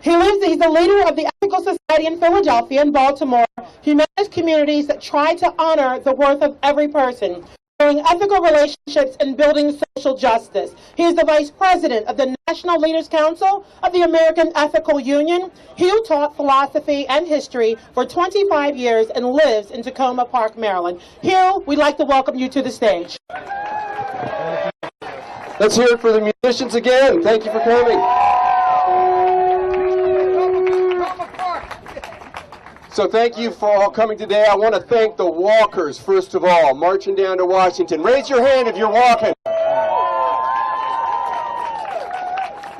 He's the leader of the Ethical Society in Philadelphia and Baltimore, humanist communities that try to honor the worth of every person, building ethical relationships and building social justice. He is the vice president of the National Leaders Council of the American Ethical Union. Hugh taught philosophy and history for 25 years and lives in Tacoma Park, Maryland. Hugh, we'd like to welcome you to the stage. Let's hear it for the musicians again. Thank you for coming. So thank you for all coming today. I want to thank the walkers, first of all, marching down to Washington. Raise your hand if you're walking.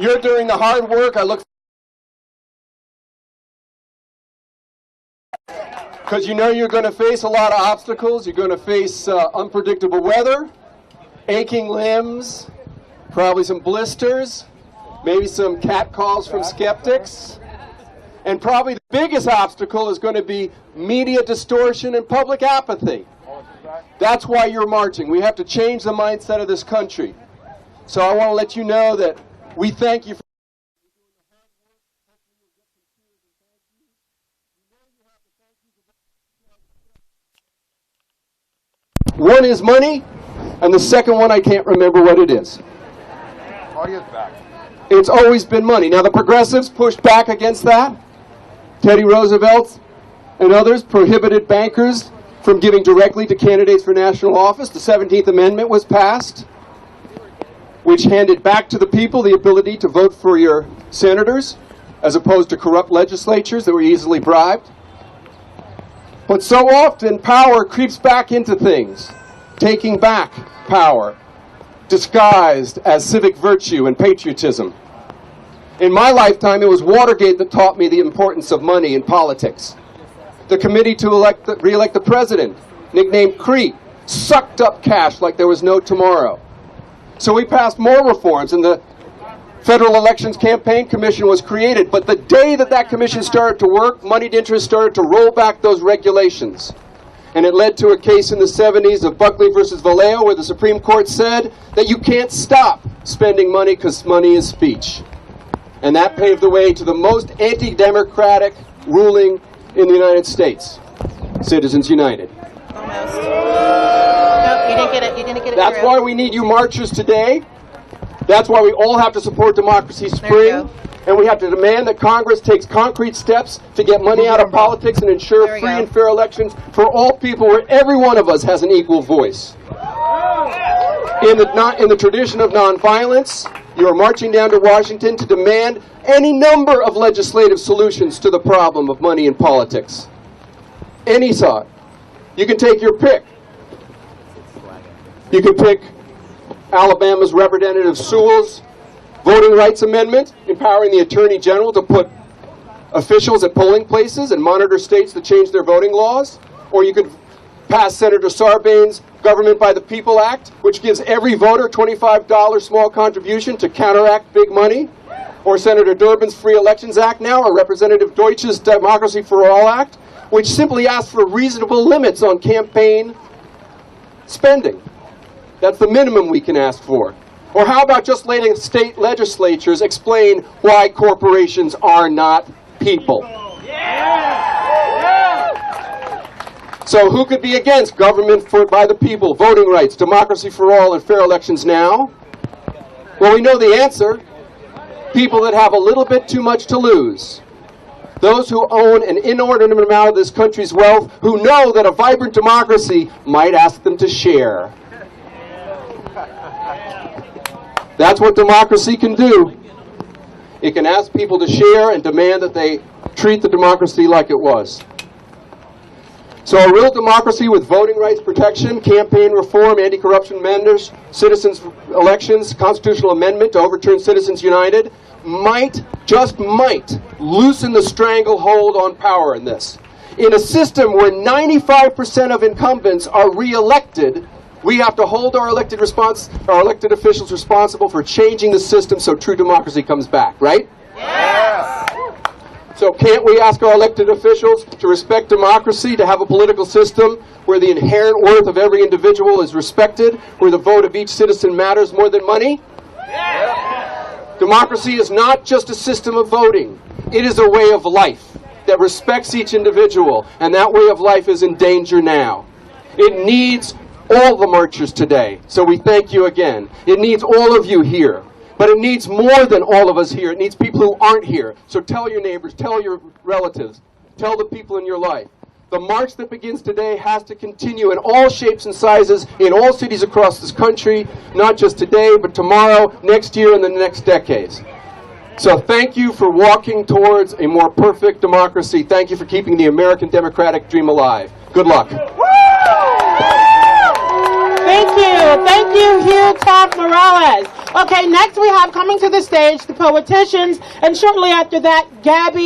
You're doing the hard work. I look because you know you're going to face a lot of obstacles. You're going to face unpredictable weather, aching limbs, probably some blisters, maybe some catcalls from skeptics. And probably the biggest obstacle is going to be media distortion and public apathy. That's why you're marching. We have to change the mindset of this country. So I want to let you know that we thank you for one is money, and the second one I can't remember what it is. Audio's back. It's always been money. Now the progressives pushed back against that. Teddy Roosevelt and others prohibited bankers from giving directly to candidates for national office. The 17th Amendment was passed, which handed back to the people the ability to vote for your senators, as opposed to corrupt legislatures that were easily bribed. But so often, power creeps back into things, taking back power, disguised as civic virtue and patriotism. In my lifetime, it was Watergate that taught me the importance of money in politics. The committee to re-elect the president, nicknamed CREEP, sucked up cash like there was no tomorrow. So we passed more reforms, and the Federal Elections Campaign Commission was created. But the day that that commission started to work, moneyed interests started to roll back those regulations. And it led to a case in the 70s of Buckley versus Vallejo, where the Supreme Court said that you can't stop spending money because money is speech. And that paved the way to the most anti-democratic ruling in the United States, Citizens United. Almost. No, you didn't get it. You didn't get it. That's why we need you marchers today. That's why we all have to support Democracy Spring. And we have to demand that Congress takes concrete steps to get money out of politics and ensure free and fair elections for all people, where every one of us has an equal voice. In the tradition of nonviolence, you are marching down to Washington to demand any number of legislative solutions to the problem of money in politics. Any sort. You can take your pick. You can pick Alabama's Representative Sewell's Voting Rights Amendment, empowering the Attorney General to put officials at polling places and monitor states that change their voting laws. Or you could pass Senator Sarbanes' Government by the People Act, which gives every voter $25 small contribution to counteract big money. Or Senator Durbin's Free Elections Act now, or Representative Deutsch's Democracy for All Act, which simply asks for reasonable limits on campaign spending. That's the minimum we can ask for. Or how about just letting state legislatures explain why corporations are not people? So who could be against government by the people, voting rights, democracy for all, and fair elections now? Well, we know the answer. People that have a little bit too much to lose. Those who own an inordinate amount of this country's wealth, who know that a vibrant democracy might ask them to share. That's what democracy can do. It can ask people to share and demand that they treat the democracy like it was. So a real democracy with voting rights protection, campaign reform, anti-corruption measures, citizens' elections, constitutional amendment to overturn Citizens United might, just might, loosen the stranglehold on power in this. In a system where 95% of incumbents are re-elected, we have to hold our elected officials responsible for changing the system so true democracy comes back, right? Yes. So can't we ask our elected officials to respect democracy, to have a political system where the inherent worth of every individual is respected, where the vote of each citizen matters more than money? Yes. Democracy is not just a system of voting. It is a way of life that respects each individual, and that way of life is in danger now. It needs all the marchers today, so we thank you again. It needs all of you here, but it needs more than all of us here. It needs people who aren't here. So tell your neighbors, tell your relatives, tell the people in your life. The march that begins today has to continue in all shapes and sizes, in all cities across this country, not just today, but tomorrow, next year, and the next decades. So thank you for walking towards a more perfect democracy. Thank you for keeping the American democratic dream alive. Good luck. Thank you. Thank you, Hugh Taft-Morales. Okay, next we have coming to the stage the poeticians, and shortly after that, Gabby